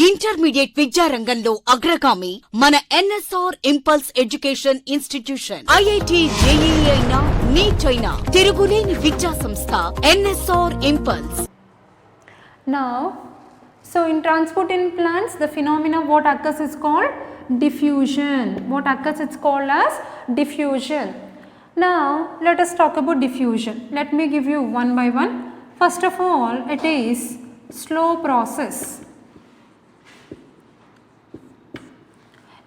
Intermediate విద్యారంగంలో అగ్రగామి మన NSR impulse education institution. IIT JEE అయినా నీట్ అయినా తిరుగులేని విద్యా సంస్థ NSR impulse. Now, so in transport in plants, the phenomena what occurs is called diffusion. What occurs it's called as diffusion. Now, let us talk about diffusion. Let me give you one by one. First of all, it is slow process.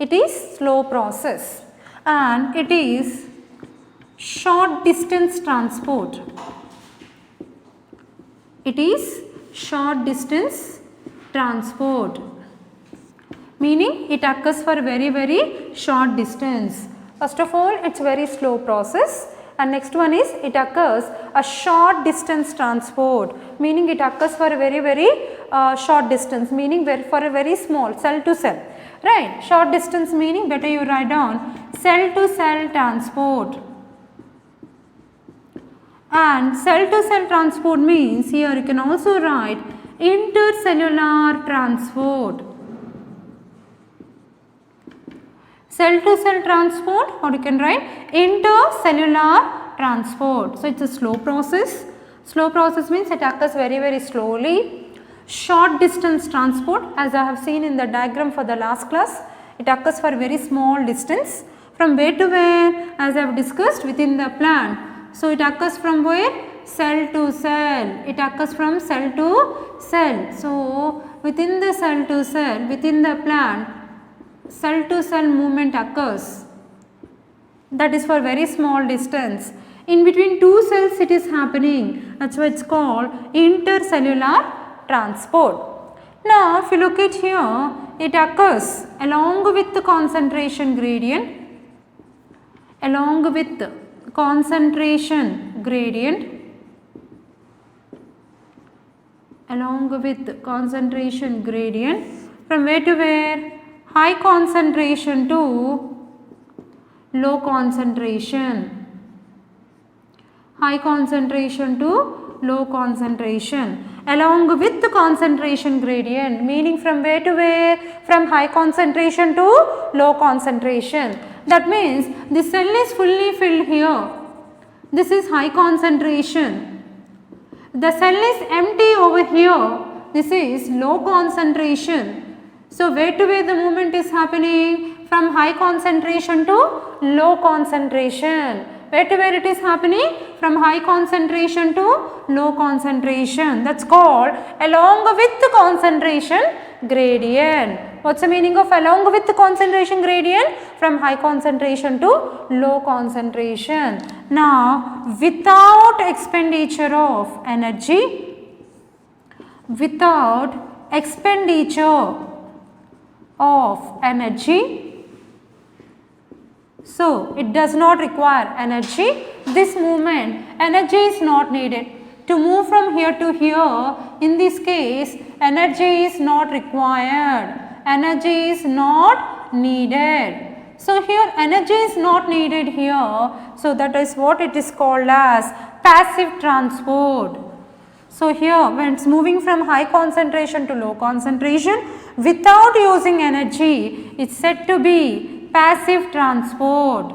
It is slow process and it is short distance transport. It is short distance transport, meaning it occurs for very short distance. First of all, it's very slow process, and next one is it occurs a short distance transport, meaning it occurs for a very short distance, meaning for a very small cell to cell, right? Short distance meaning, better you write down cell to cell transport. And cell to cell transport means, here you can also write intercellular transport. Cell to cell transport, or you can write intercellular transport. So it's a slow process. Slow process means it occurs very slowly. Short distance transport, as I have seen in the diagram for the last class, it occurs for very small distance. From where to where? As I have discussed, within the plant. So it occurs from where? Cell to cell. It occurs from cell to cell. So within the cell to cell, within the plant, cell to cell movement occurs. That is for very small distance. In between two cells it is happening. That's why it's called intercellular transport. Now if you look at here, it occurs along with the concentration gradient, along with concentration gradient, along with concentration gradient, from where to where? High concentration to low concentration, high concentration to low concentration, along with the concentration gradient, meaning from where to where? From high concentration to low concentration. That means the cell is fully filled here. This is high concentration. The cell is empty over here. This is low concentration. So where to where the movement is happening? From high concentration to low concentration. Where to where it is happening? From high concentration to low concentration. That's called along with the concentration gradient. What's the meaning of along with the concentration gradient? From high concentration to low concentration. Now, without expenditure of energy, without expenditure of energy, so it does not require energy. This movement, energy is not needed. To move from here to here, in this case, energy is not required. Energy is not needed. So here energy is not needed here. So that is what it is called as passive transport. So here when it's moving from high concentration to low concentration without using energy, it's said to be passive transport.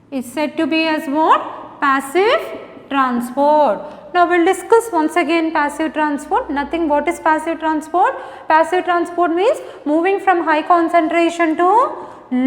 It's said to be as what? Passive transport. Now we will discuss once again passive transport. Nothing, what is passive transport? Passive transport means moving from high concentration to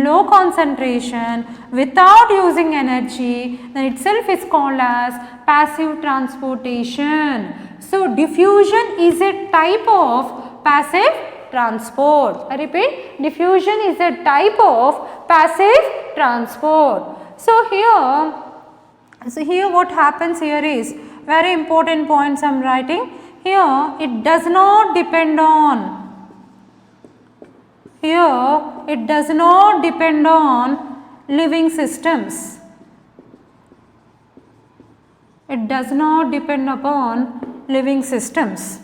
low concentration without using energy, then itself is called as passive transportation. So diffusion is a type of passive transport. I repeat, diffusion is a type of passive transport. So here what happens here is very important points I am writing. Here it does not depend on, here it does not depend on living systems. It does not depend upon living systems.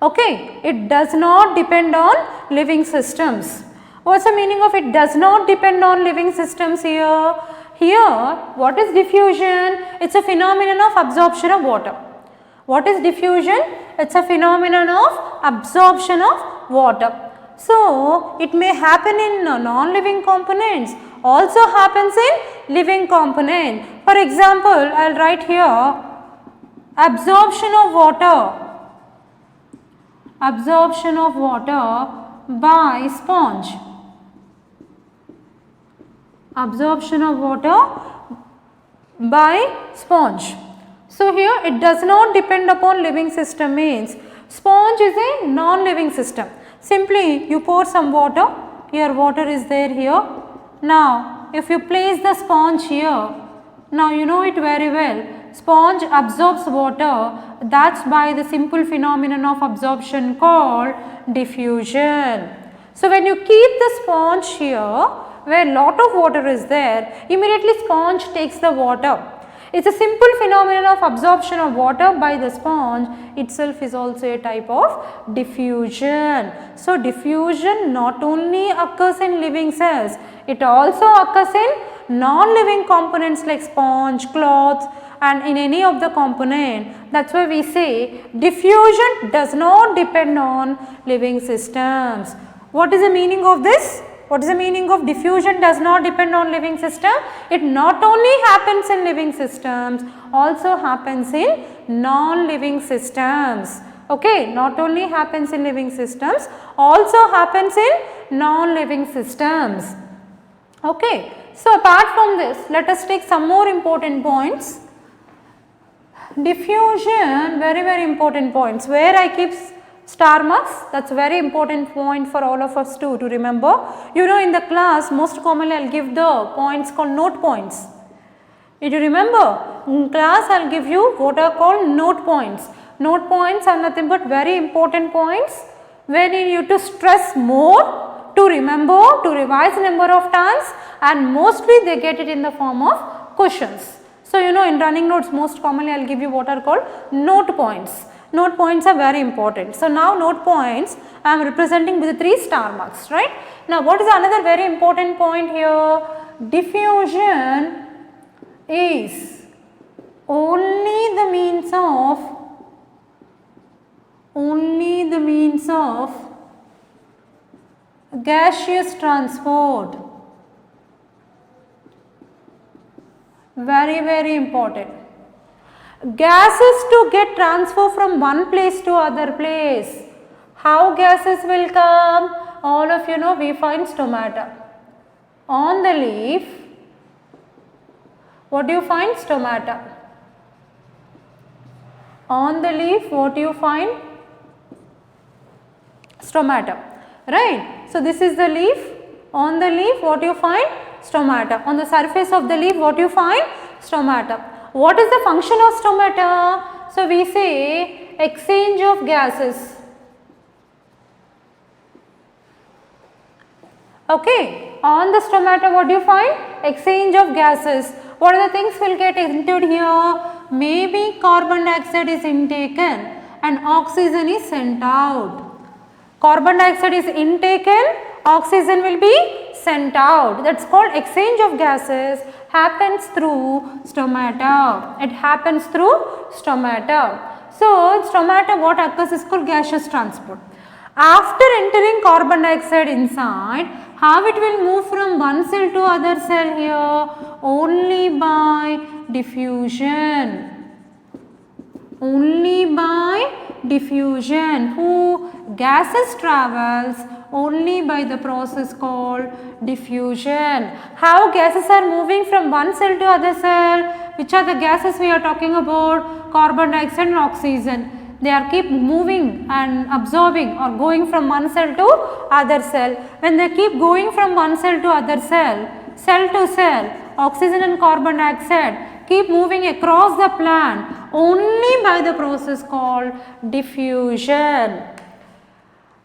Okay, it does not depend on living systems. What's the meaning of it does not depend on living systems here? Here, what is diffusion? It's a phenomenon of absorption of water. What is diffusion? It's a phenomenon of absorption of water. So, it may happen in non-living components, also happens in living component. For example, I will write here absorption of water by sponge. Absorption of water by sponge. So, here it does not depend upon living system, means sponge is a non-living system. Simply you pour some water, here water is there here. Now, if you place the sponge here, now you know it very well, sponge absorbs water, that is by the simple phenomenon of absorption called diffusion. So, when you keep the sponge here, where lot of water is there, immediately sponge takes the water. It is a simple phenomenon of absorption of water by the sponge itself is also a type of diffusion. So, diffusion not only occurs in living cells, it also occurs in non-living components like sponge, cloth and in any of the component. That is why we say diffusion does not depend on living systems. What is the meaning of this? What is the meaning of diffusion does not depend on living system? It not only happens in living systems, also happens in non-living systems. Okay, not only happens in living systems, also happens in non-living systems. Okay, so apart from this, let us take some more important points. Diffusion, very important points. Where I keep star marks, that is a very important point for all of us to remember. You know, in the class most commonly I will give the points called note points. Did you remember? In class I will give you what are called note points. Note points are nothing but very important points where you need to stress more, to remember, to revise number of times, and mostly they get it in the form of questions. So, you know, in running notes most commonly I will give you what are called note points. Note points are very important. So, now note points I am representing with 3 star marks, right. Now, what is another very important point here? Diffusion is only the means of gaseous transport. Very important. Gases to get transfer from one place to other place. How gases will come? All of you know, we find stomata. On the leaf, what do you find? Stomata. On the leaf, what do you find? Stomata, right. So, this is the leaf. On the leaf, what do you find? Stomata. On the surface of the leaf, what do you find? Stomata. What is the function of stomata? So, we say exchange of gases. Okay. On the stomata, what do you find? Exchange of gases. What are the things will get entered here? Maybe carbon dioxide is intaken and oxygen is sent out. Carbon dioxide is intaken, oxygen will be sent out. That is called exchange of gases, happens through stomata. It happens through stomata. So, stomata what occurs is called gaseous transport. After entering carbon dioxide inside, how it will move from one cell to other cell here? Only by diffusion. Only by diffusion. Who? Gases travels only by the process called diffusion. How gases are moving from one cell to other cell? Which are the gases we are talking about? Carbon dioxide and oxygen. They are keep moving and absorbing or going from one cell to other cell. When they keep going from one cell to other cell, cell to cell, oxygen and carbon dioxide keep moving across the plant only by the process called diffusion.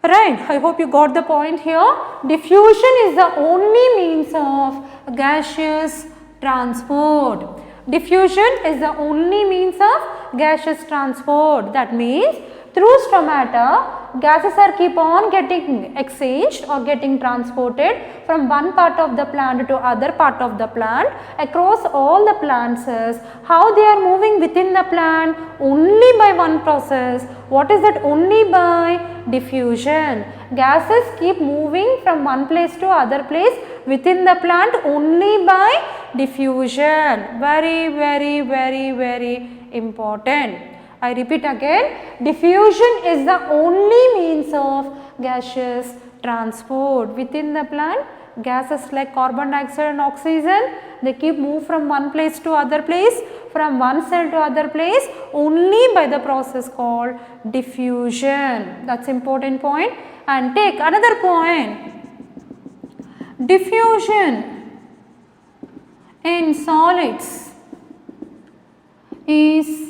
Right, I hope you got the point here. Diffusion is the only means of gaseous transport. Diffusion is the only means of gaseous transport. That means Through stomata, gases are keep on getting exchanged or getting transported from one part of the plant to other part of the plant across all the plant cells. How they are moving within the plant? Only by one process. What is that? Only by diffusion. Gases keep moving from one place to other place within the plant only by diffusion. Very, very, very, very important. I repeat again, diffusion is the only means of gaseous transport within the plant. Gases like carbon dioxide and oxygen, they keep move from one place to other place, from one cell to other place only by the process called diffusion. That's important point. And take another point, diffusion in solids is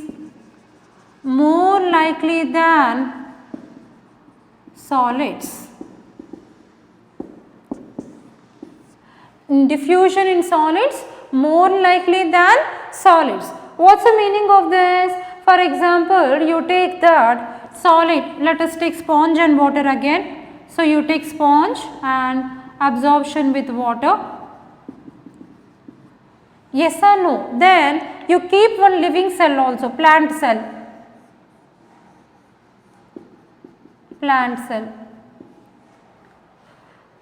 more likely than solids. Diffusion in solids more likely than solids. What's the meaning of this? For example, you take that solid, let us take sponge and water again. So, you take sponge and absorption with water. Yes or no? Then you keep one living cell also, plant cell. Plant cell.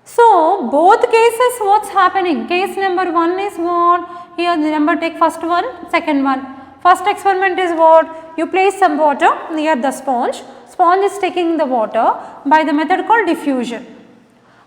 So, both cases what's happening? Case number 1 is what? Here the number take first one, second one. First experiment is what? You place some water near the sponge. Sponge is taking the water by the method called diffusion.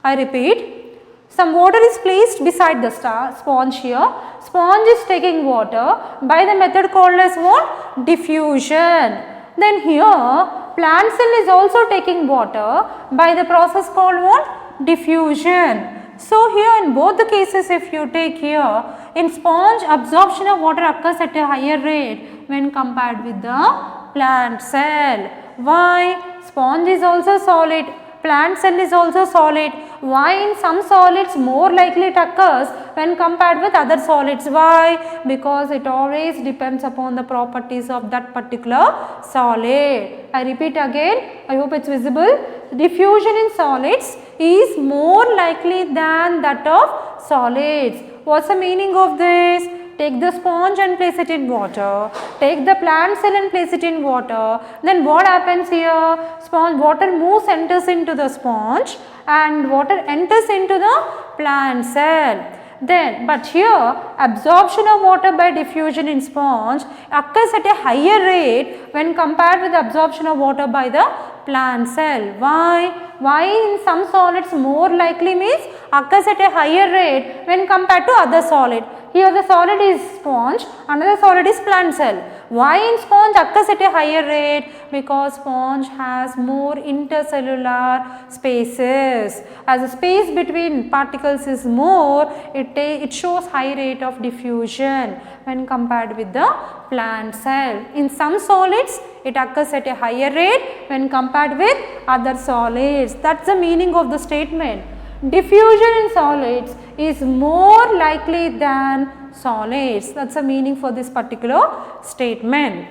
I repeat, some water is placed beside the sponge here. Sponge is taking water by the method called as what? Diffusion. Then here plant cell is also taking water by the process called what? Diffusion. So, here in both the cases if you take here, in sponge absorption of water occurs at a higher rate when compared with the plant cell. Why? Sponge is also solid, plant cell is also solid. Why in some solids more likely it occurs when compared with other solids? Why? Because it always depends upon the properties of that particular solid. I repeat again, I hope it is visible. Diffusion in solids is more likely than that of solids. What's the meaning of this? Take the sponge and place it in water. Take the plant cell and place it in water. Then what happens here? Sponge water moves, enters into the sponge and water enters into the plant cell. Then, but here absorption of water by diffusion in sponge occurs at a higher rate when compared with absorption of water by the plant cell. Why? Why in some solids more likely means occurs at a higher rate when compared to other solid. Here the solid is sponge, another solid is plant cell. Why in sponge occurs at a higher rate? Because sponge has more intercellular spaces. As the space between particles is more, it shows high rate of diffusion when compared with the plant cell. In some solids it occurs at a higher rate when compared with other solids. That's the meaning of the statement. Diffusion in solids is more likely than solids. That's the meaning for this particular statement.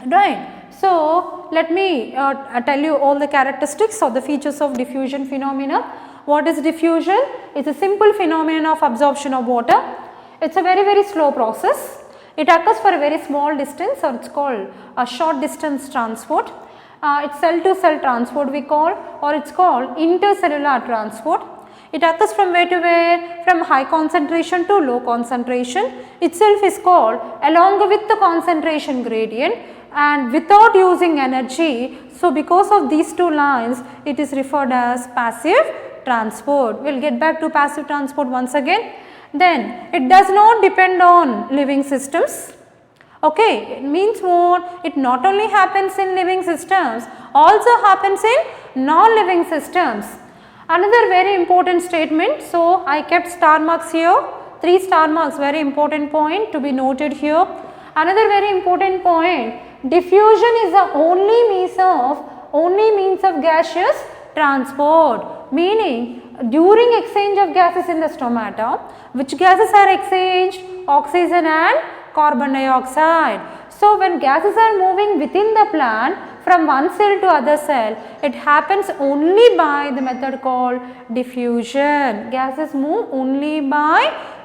Right. So, let me tell you all the characteristics or the features of diffusion phenomena. What is diffusion? It's a simple phenomenon of absorption of water. It's a very slow process. It occurs for a very small distance, or it's called a short distance transport. It's cell to cell transport we call, or it's called intercellular transport. It occurs from where to where? From high concentration to low concentration. Itself is called along with the concentration gradient and without using energy. So, because of these two lines, it is referred as passive transport. We will get back to passive transport once again. Then, it does not depend on living systems. Okay, it means what? It not only happens in living systems, also happens in non-living systems. Another very important statement, so I kept star marks here, 3 star marks, very important point to be noted here. Another very important point, diffusion is the only means of gaseous transport, meaning during exchange of gases in the stomata, which gases are exchanged? Oxygen and carbon dioxide. So, when gases are moving within the plant from one cell to other cell, it happens only by the method called diffusion. Gases move only by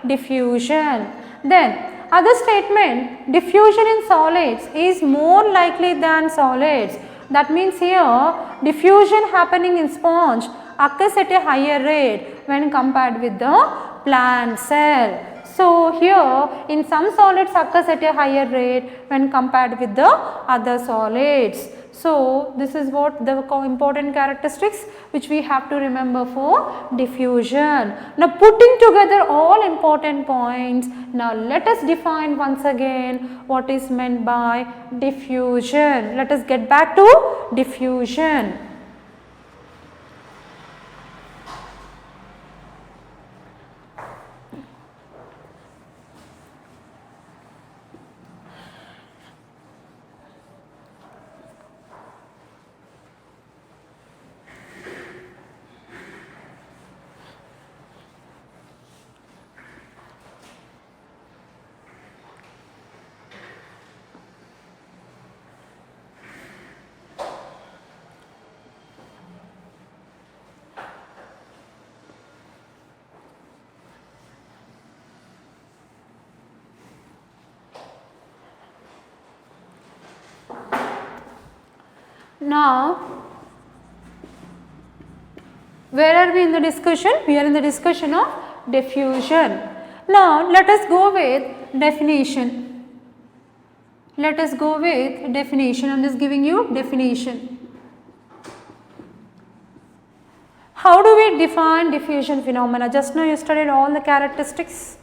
diffusion. Then other statement, diffusion in solids is more likely than solids. That means here diffusion happening in sponge occurs at a higher rate when compared with the plant cell. So here in some solids occurs at a higher rate when compared with the other solids. So this is what the important characteristics which we have to remember for diffusion. Now putting together all important points, now let us define once again what is meant by diffusion. Let us get back to diffusion. Now, where are we in the discussion? We are in the discussion of diffusion. Now, let us go with definition. Let us go with definition. I am just giving you definition. How do we define diffusion phenomena? Just now you studied all the characteristics.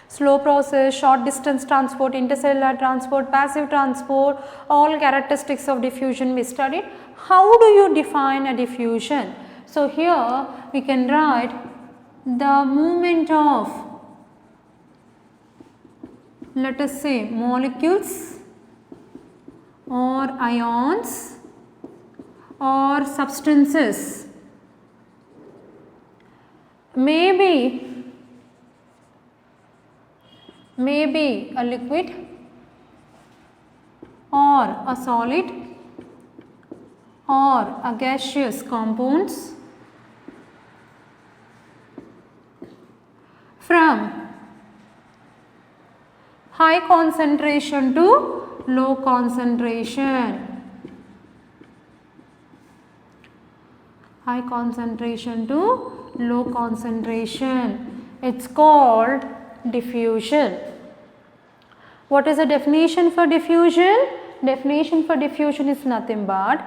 Slow process, short distance transport, intercellular transport, passive transport, all characteristics of diffusion we studied. How do you define a diffusion? So here we can write the movement of, let us say, molecules or ions or substances, maybe a liquid or a solid or a gaseous compounds from high concentration to low concentration. High concentration to low concentration. It's called diffusion. What is the definition for diffusion? Definition for diffusion is nothing but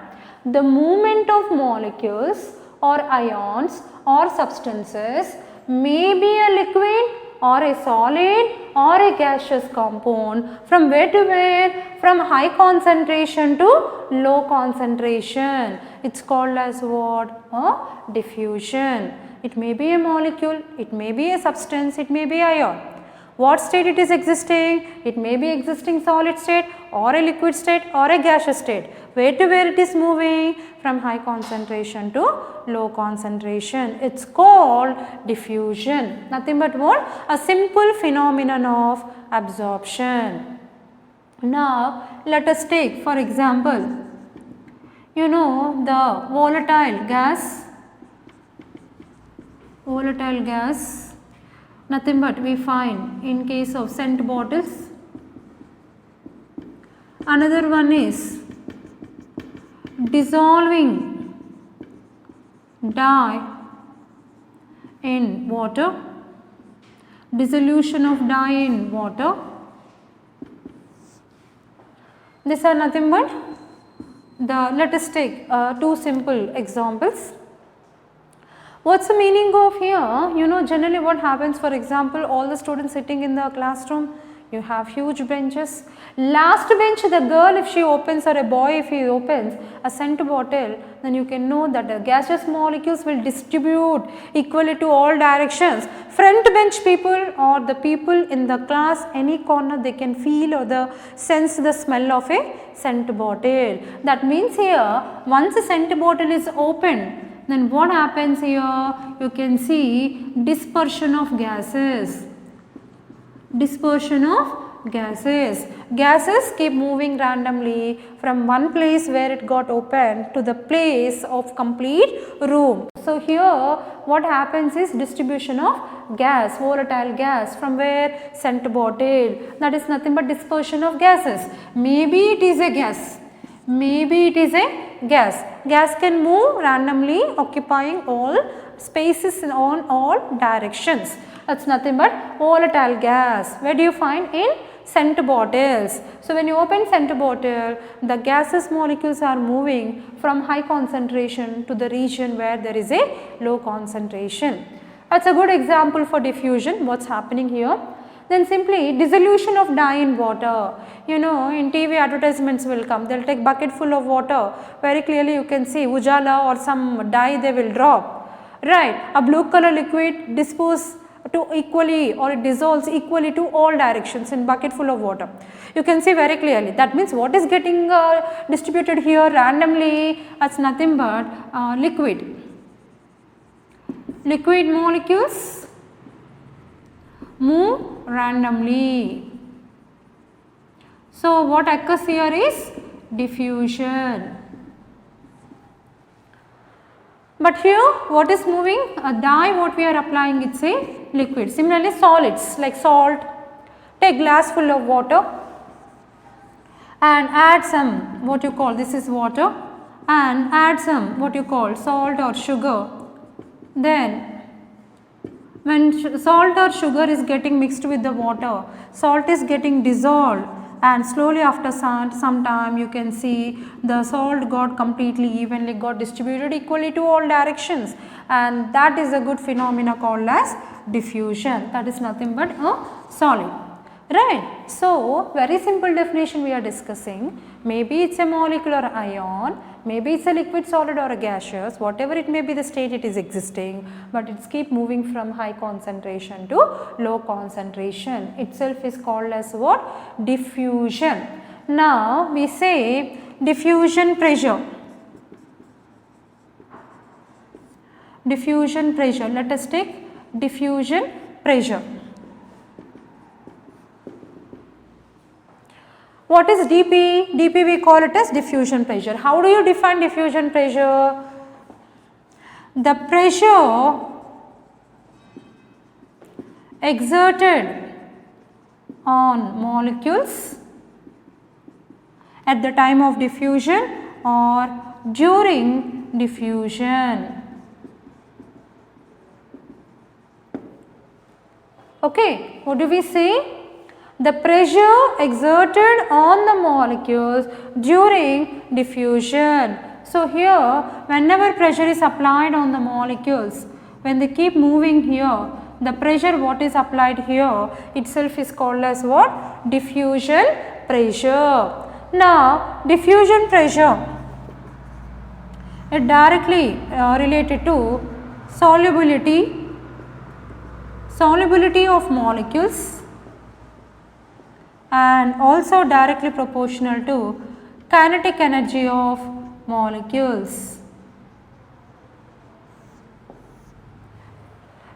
the movement of molecules or ions or substances, may be a liquid or a solid or a gaseous compound, from where to where? From high concentration to low concentration. It's called as what? A diffusion. It may be a molecule, it may be a substance, it may be ion. What state it is existing? It may be existing solid state or a liquid state or a gaseous state. Where to where it is moving? From high concentration to low concentration. It's called diffusion. Nothing but what? A simple phenomenon of absorption. Now let us take for example, you know the volatile gas, nothing but we find in case of scent bottles. Another one is dissolving dye in water, dissolution of dye in water. These are nothing but let us take two simple examples. What's the meaning of here? You know, generally what happens, for example, all the students sitting in the classroom, you have huge benches. Last bench, the girl, if she opens, or a boy, if he opens a scent bottle, then you can know that the gaseous molecules will distribute equally to all directions. Front bench people or the people in the class, any corner, they can feel or sense the smell of a scent bottle. That means here, once a scent bottle is opened, then what happens here? You can see dispersion of gases. Dispersion of gases. Gases keep moving randomly from one place where it got opened to the place of complete room. So here what happens is distribution of gas, volatile gas, from where? Center bottle. That is nothing but dispersion of gases. Maybe it is a gas. Maybe it is a gas. Gas can move randomly, occupying all spaces on all directions. That's nothing but volatile gas. Where do you find? In center bottles. So when you open center bottle, the gaseous molecules are moving from high concentration to the region where there is a low concentration. That's a good example for diffusion. What's happening here? Then simply dissolution of dye in water. You know, in TV advertisements will come, they will take bucket full of water, very clearly you can see Ujala or some dye they will drop, right. A blue color liquid disposes to equally, or it dissolves equally to all directions in bucket full of water. You can see very clearly. That means what is getting distributed here randomly? That's nothing but liquid. Liquid molecules move randomly. So what occurs here is diffusion. But here what is moving? A dye what we are applying, it's a liquid. Similarly solids like salt, take glass full of water and add some what you call, this is water, and add some what you call salt or sugar. Then when salt or sugar is getting mixed with the water, salt is getting dissolved, and slowly after some time you can see the salt got completely evenly got distributed equally to all directions, and that is a good phenomena called as diffusion. That is nothing but a solid, right. So very simple definition we are discussing. Maybe it's a molecular ion, maybe it's a liquid, solid or a gaseous, whatever it may be the state it is existing, but it's keep moving from high concentration to low concentration. Itself is called as what? Diffusion. Now we say diffusion pressure. Diffusion pressure. Let us take diffusion pressure. What is dP? dP we call it as diffusion pressure. How do you define diffusion pressure? The pressure exerted on molecules at the time of diffusion or during diffusion. Okay, what do we say? The pressure exerted on the molecules during diffusion. So here whenever pressure is applied on the molecules, when they keep moving here, the pressure what is applied here itself is called as what? Diffusion pressure. Now diffusion pressure is directly related to solubility of molecules, and also directly proportional to kinetic energy of molecules.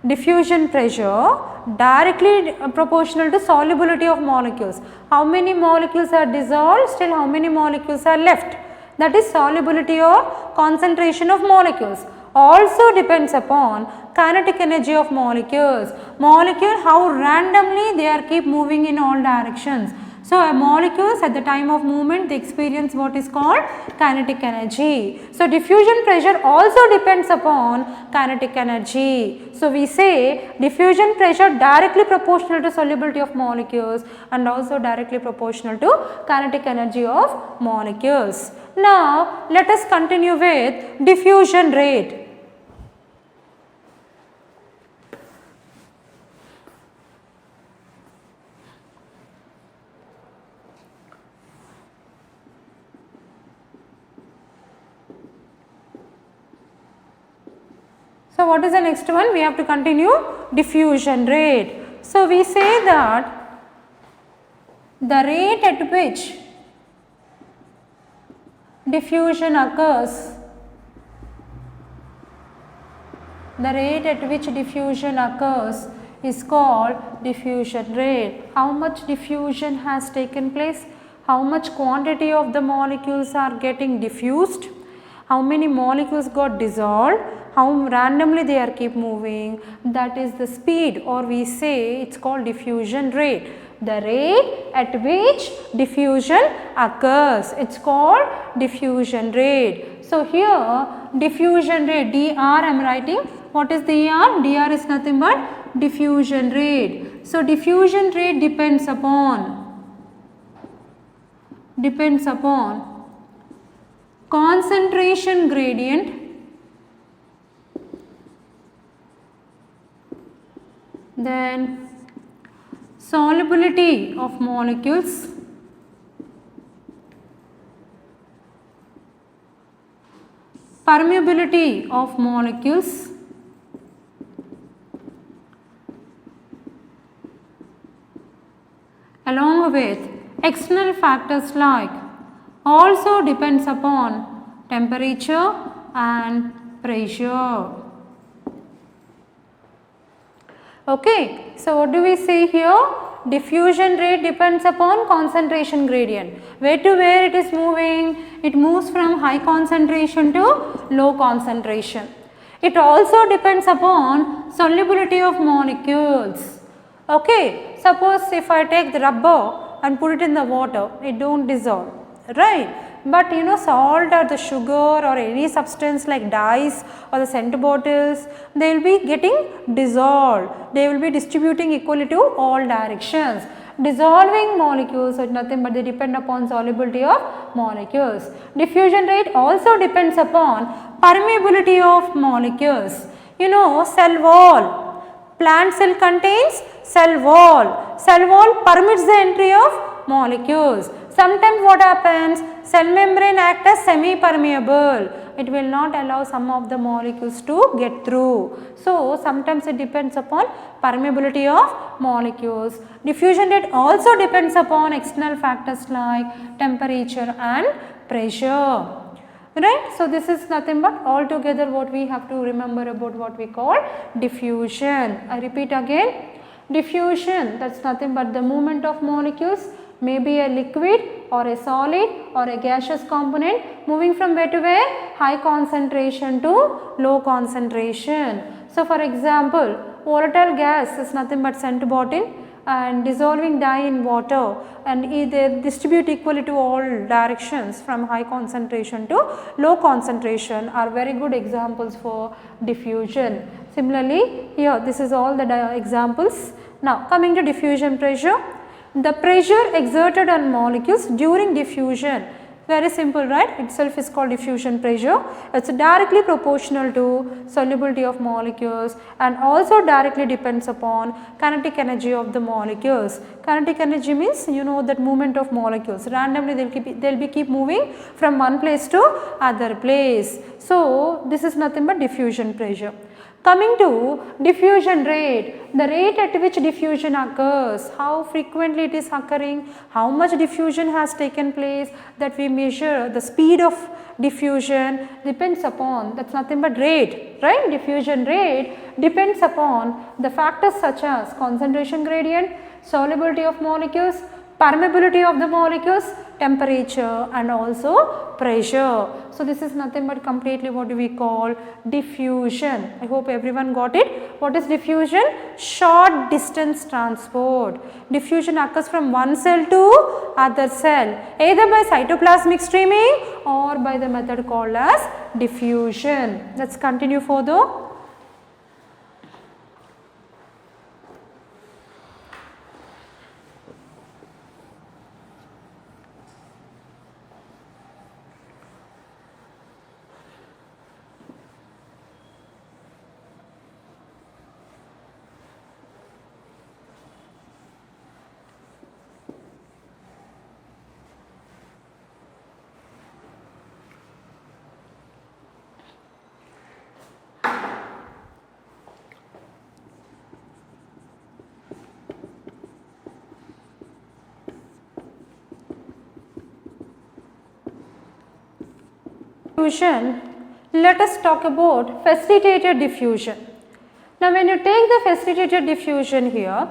Diffusion pressure directly proportional to solubility of molecules. How many molecules are dissolved, still how many molecules are left? That is solubility or concentration of molecules. Also depends upon kinetic energy of molecules. Molecule, how randomly they are keep moving in all directions. So molecules at the time of movement they experience what is called kinetic energy. So diffusion pressure also depends upon kinetic energy. So we say diffusion pressure directly proportional to solubility of molecules and also directly proportional to kinetic energy of molecules. Now let us continue with diffusion rate. So what is the next one? We have to continue diffusion rate. So we say that the rate at which diffusion occurs, is called diffusion rate. How much diffusion has taken place? How much quantity of the molecules are getting diffused? How many molecules got dissolved? How randomly they are keep moving? That is the speed, or we say it's called diffusion rate. The rate at which diffusion occurs, it's called diffusion rate. So here diffusion rate, dr I am writing. What is the dr? Dr is nothing but diffusion rate. So diffusion rate depends upon concentration gradient, then solubility of molecules, permeability of molecules, along with external factors like also depends upon temperature and pressure. Okay, so what do we say here? Diffusion rate depends upon concentration gradient. Where to where it is moving? It moves from high concentration to low concentration. It also depends upon solubility of molecules. Okay, suppose if I take the rubber and put it in the water, it don't dissolve, right? But you know, salt or the sugar or any substance like dyes or the scent bottles, they will be getting dissolved. They will be distributing equally to all directions. Dissolving molecules are nothing but they depend upon solubility of molecules. Diffusion rate also depends upon permeability of molecules. You know, cell wall. Plant cell contains cell wall. Cell wall permits the entry of molecules. Sometimes what happens? Cell membrane acts as semi-permeable. It will not allow some of the molecules to get through. So, sometimes it depends upon permeability of molecules. Diffusion rate also depends upon external factors like temperature and pressure. Right. So, this is nothing but altogether what we have to remember about what we call diffusion. I repeat again, diffusion, that is nothing but the movement of molecules, may be a liquid or a solid or a gaseous component moving from where to where? High concentration to low concentration. So, for example, volatile gas is nothing but scent bottle and dissolving dye in water, and they distribute equally to all directions from high concentration to low concentration are very good examples for diffusion. Similarly, here this is all the examples. Now, coming to diffusion pressure. The pressure exerted on molecules during diffusion, very simple, right? Itself is called diffusion pressure. It is directly proportional to solubility of molecules and also directly depends upon kinetic energy of the molecules. Kinetic energy means you know that movement of molecules, randomly they will be keep moving from one place to other place. So, this is nothing but diffusion pressure. Coming to diffusion rate, the rate at which diffusion occurs, how frequently it is occurring, how much diffusion has taken place, that we measure the speed of diffusion depends upon, that is nothing but rate, right? Diffusion rate depends upon the factors such as concentration gradient, solubility of molecules, permeability of the molecules, temperature and also pressure. So, this is nothing but completely what we call diffusion. I hope everyone got it. What is diffusion? Short distance transport. Diffusion occurs from one cell to other cell either by cytoplasmic streaming or by the method called as diffusion. Let us continue further. Diffusion, let us talk about facilitated diffusion. Now when you take the facilitated diffusion here,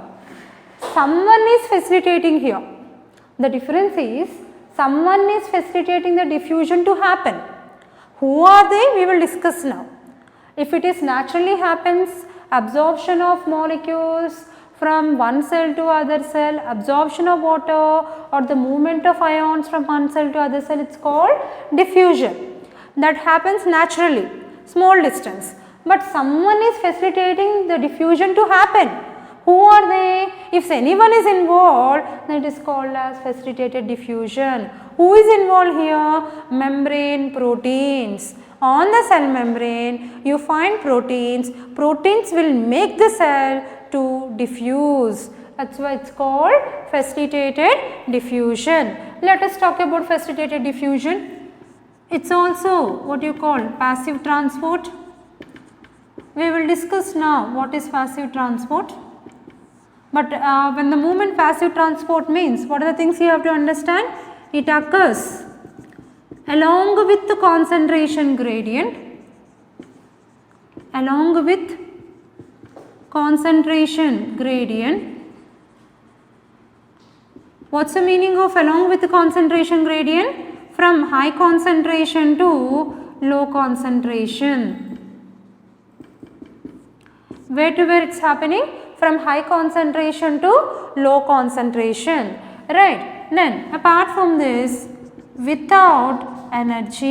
someone is facilitating here. The difference is someone is facilitating the diffusion to happen. Who are they? We will discuss now. If it is naturally happens, absorption of molecules from one cell to other cell, absorption of water or the movement of ions from one cell to other cell, it's called diffusion. That happens naturally, small distance. But someone is facilitating the diffusion to happen. Who are they? If anyone is involved, then it is called as facilitated diffusion. Who is involved here? Membrane proteins. On the cell membrane, you find proteins. Proteins will make the cell to diffuse. That's why it's called facilitated diffusion. Let us talk about facilitated diffusion. It's also what you call passive transport. We will discuss now what is passive transport. But when the movement passive transport means, what are the things you have to understand? It occurs along with the concentration gradient, along with concentration gradient. What's the meaning of along with the concentration gradient? From high concentration to low concentration. Where to where it's happening? From high concentration to low concentration, right? Then apart from this, without energy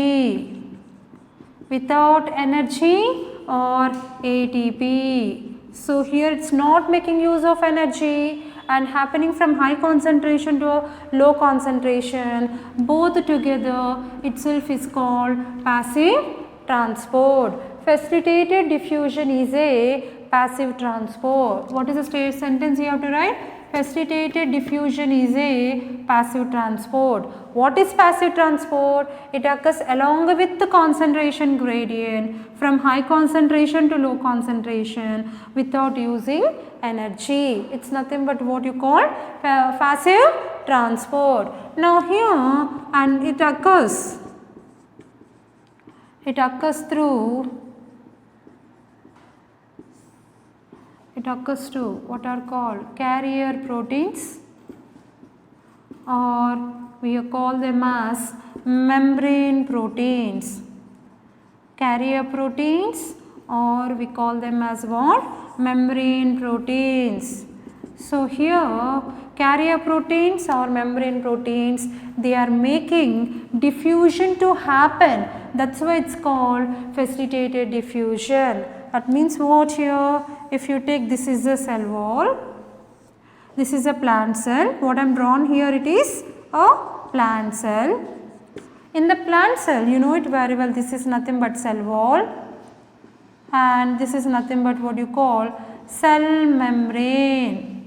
or ATP. So here it's not making use of energy and happening from high concentration to low concentration, both together itself is called passive transport. Facilitated diffusion is a passive transport. What is the sentence you have to write? Facilitated diffusion is a passive transport. What is passive transport? It occurs along with the concentration gradient from high concentration to low concentration without using energy. It's nothing but what you call passive transport. Now here, and it occurs through what are called carrier proteins, or we call them as membrane proteins. Carrier proteins, or we call them as what? Membrane proteins. So here carrier proteins or membrane proteins, they are making diffusion to happen. That's why it's called facilitated diffusion. That means what here? If you take, this is the cell wall, this is a plant cell. What I am drawn here, it is a plant cell. In the plant cell, you know it very well, this is nothing but cell wall and this is nothing but what you call cell membrane.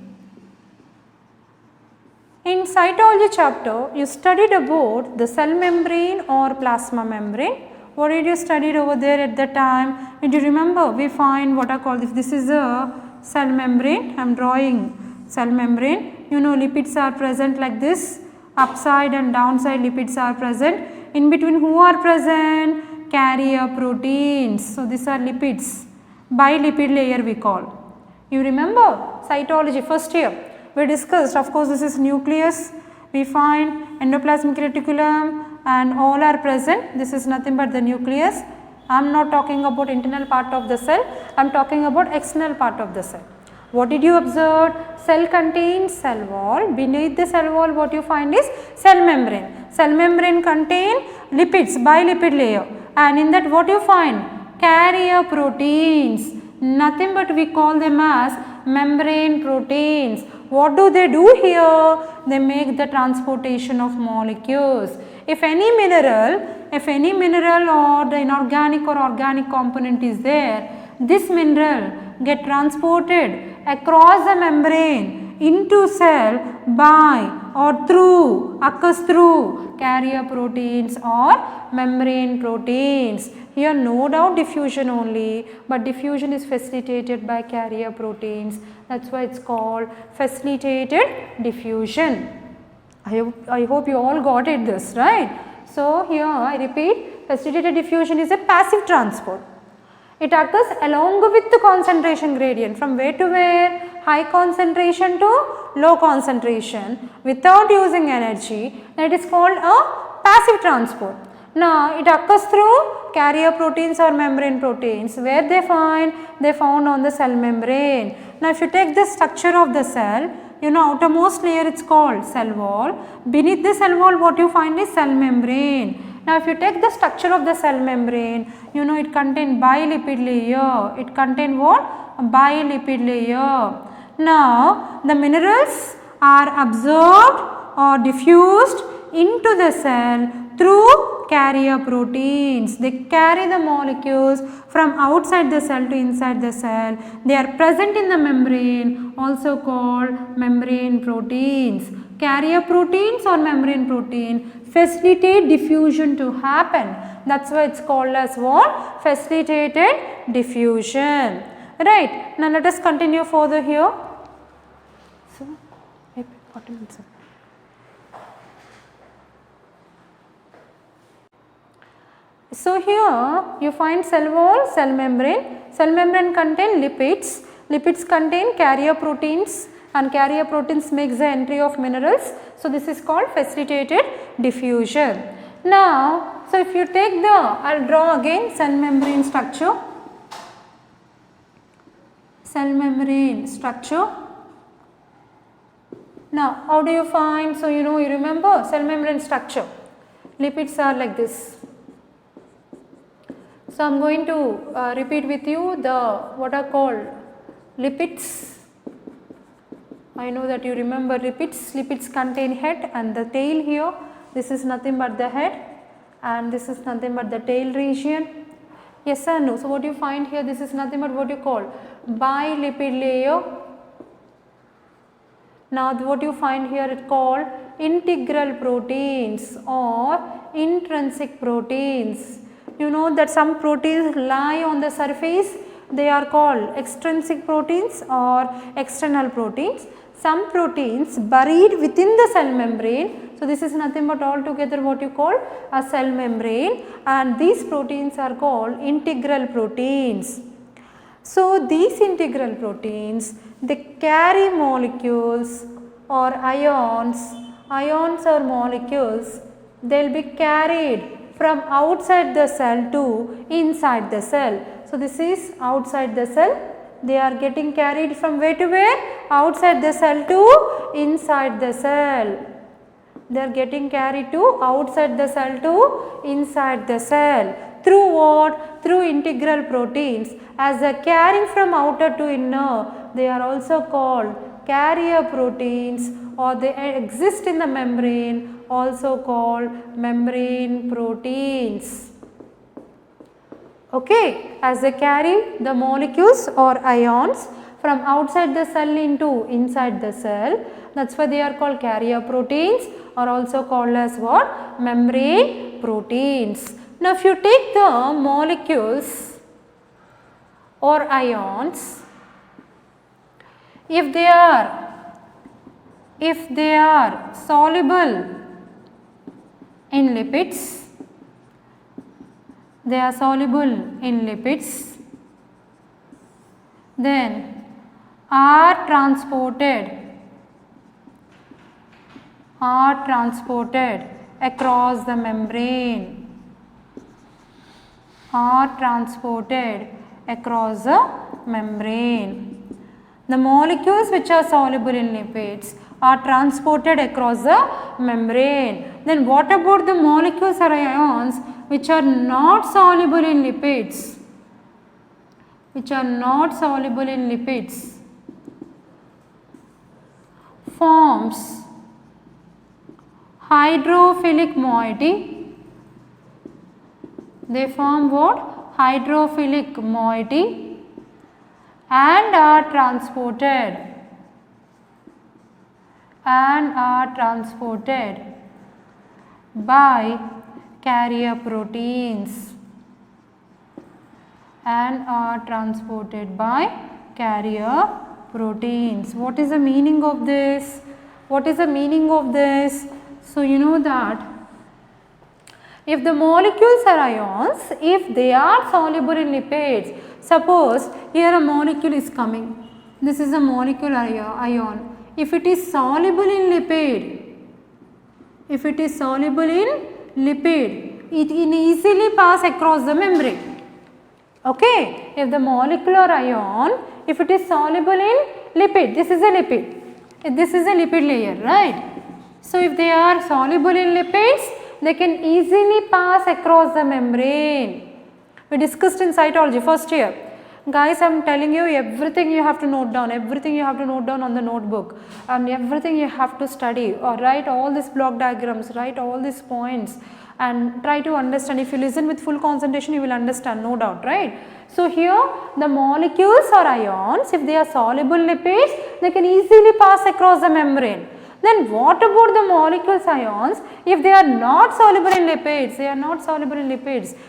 In cytology chapter, you studied about the cell membrane or plasma membrane. What did you study over there at the time? Did you remember? We find what are called, if this is a cell membrane, I am drawing cell membrane. You know lipids are present like this, upside and downside lipids are present. In between who are present? Carrier proteins. So these are lipids, bilipid layer we call. You remember cytology first year? We discussed, of course this is nucleus, we find endoplasmic reticulum and all are present. This is nothing but the nucleus. I am not talking about internal part of the cell, I am talking about external part of the cell. What did you observe? Cell contains cell wall, beneath the cell wall what you find is cell membrane. Cell membrane contain lipids, bilipid layer, and in that what you find? Carrier proteins, nothing but we call them as membrane proteins. What do they do here? They make the transportation of molecules. If any mineral or the inorganic or organic component is there, this mineral get transported across the membrane into cell by or through, occurs through carrier proteins or membrane proteins. Here no doubt diffusion only, but diffusion is facilitated by carrier proteins. That's why it's called facilitated diffusion. I hope you all got it this, right? So here I repeat, facilitated diffusion is a passive transport. It occurs along with the concentration gradient from where to where? High concentration to low concentration without using energy. That is called a passive transport. Now it occurs through carrier proteins or membrane proteins. Where they find? They found on the cell membrane. Now if you take the structure of the cell, you know outermost layer it's called cell wall. Beneath the cell wall what you find is cell membrane. Now if you take the structure of the cell membrane, you know it contains bilipid layer. It contains what? A bilipid layer. Now the minerals are absorbed or diffused into the cell through carrier proteins. They carry the molecules from outside the cell to inside the cell. They are present in the membrane, also called membrane proteins. Carrier proteins or membrane protein facilitate diffusion to happen. That's why it's called as what? Facilitated diffusion. Right. Now let us continue further here. So, So here you find cell wall, cell membrane. Cell membrane contain lipids. Lipids contain carrier proteins and carrier proteins makes the entry of minerals. So this is called facilitated diffusion. Now, so if you take the, I will draw again cell membrane structure. Cell membrane structure. Now how do you find? So you know, you remember cell membrane structure. Lipids are like this. So I am going to repeat with you the what are called lipids. I know that you remember lipids. Lipids contain head and the tail here. This is nothing but the head and this is nothing but the tail region. Yes or no? So what you find here, this is nothing but what you call bilipid layer. Now what you find here is called integral proteins or intrinsic proteins. You know that some proteins lie on the surface, they are called extrinsic proteins or external proteins. Some proteins buried within the cell membrane. So this is nothing but altogether what you call a cell membrane, and these proteins are called integral proteins. So these integral proteins, they carry molecules or ions or molecules, they will be carried from outside the cell to inside the cell. So this is outside the cell, they are getting carried from where to where? Outside the cell to inside the cell. They are getting carried to outside the cell to inside the cell. Through what? Through integral proteins. As they are carrying from outer to inner, they are also called carrier proteins, or they exist in the membrane, also called membrane proteins. Okay, as they carry the molecules or ions from outside the cell into inside the cell, that's why they are called carrier proteins, or also called as what? Membrane proteins. Now if you take the molecules or ions, if they are soluble in lipids, then are transported across the membrane. The molecules which are soluble in lipids are transported across the membrane. Then what about the molecules or ions which are not soluble in lipids? Forms hydrophilic moiety. They form what? Hydrophilic moiety and are transported by carrier proteins. What is the meaning of this? So you know that If the molecules are ions, if they are soluble in lipids, suppose here a molecule is coming, this is a molecule ion. If it is soluble in lipid, if it is soluble in lipid, it can easily pass across the membrane. Okay, if the molecular ion, if it is soluble in lipid, this is a lipid, this is a lipid layer, right? So, if they are soluble in lipids, they can easily pass across the membrane. We discussed in cytology first year. Guys, I am telling you, everything you have to note down, everything you have to note down on the notebook, and everything you have to study, or write all these block diagrams, write all these points and try to understand. If you listen with full concentration, you will understand, no doubt, right? So, here the molecules or ions, if they are soluble lipids, they can easily pass across the membrane. Then what about the molecules ions? If they are not soluble in lipids,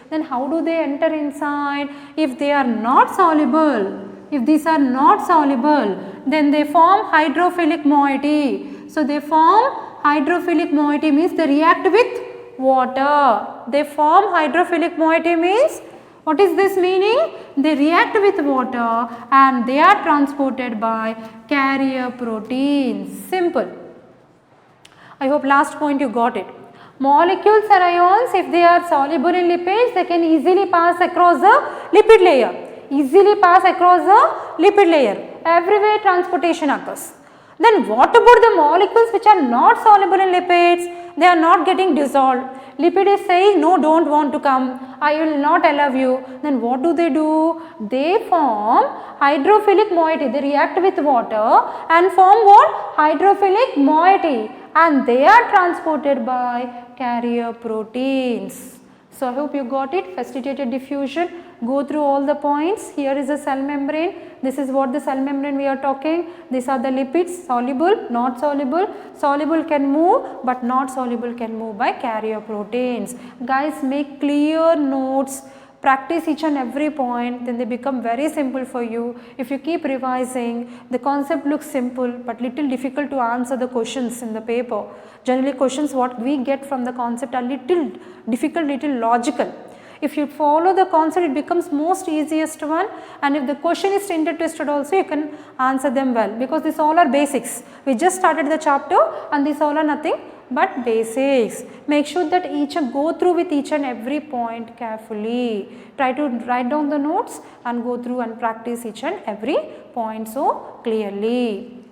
then how do they enter inside? If they are not soluble, if these are not soluble, then they form hydrophilic moiety. So, they form hydrophilic moiety means they react with water. They form hydrophilic moiety means, what is this meaning? They react with water and they are transported by carrier proteins. Simple. I hope last point you got it. Molecules or ions, if they are soluble in lipids, they can easily pass across the lipid layer. Everywhere transportation occurs. Then what about the molecules which are not soluble in lipids? They are not getting dissolved. Lipid is saying, no, don't want to come, I will not allow you. Then what do? They form hydrophilic moiety. They react with water and form what? Hydrophilic moiety, and they are transported by carrier proteins. So, I hope you got it. Facilitated diffusion, go through all the points. Here is a cell membrane. This is what the cell membrane we are talking. These are the lipids, soluble, not soluble. Soluble can move, but not soluble can move by carrier proteins. Guys, make clear notes. Practice each and every point, then they become very simple for you. If you keep revising, the concept looks simple but little difficult to answer the questions in the paper. Generally questions what we get from the concept are little difficult, little logical. If you follow the concept, it becomes most easiest one, and if the question is tinted twisted also, you can answer them well, because these all are basics. We just started the chapter and these all are nothing but basics. Make sure that go through with each and every point carefully. Try to write down the notes and go through and practice each and every point so clearly.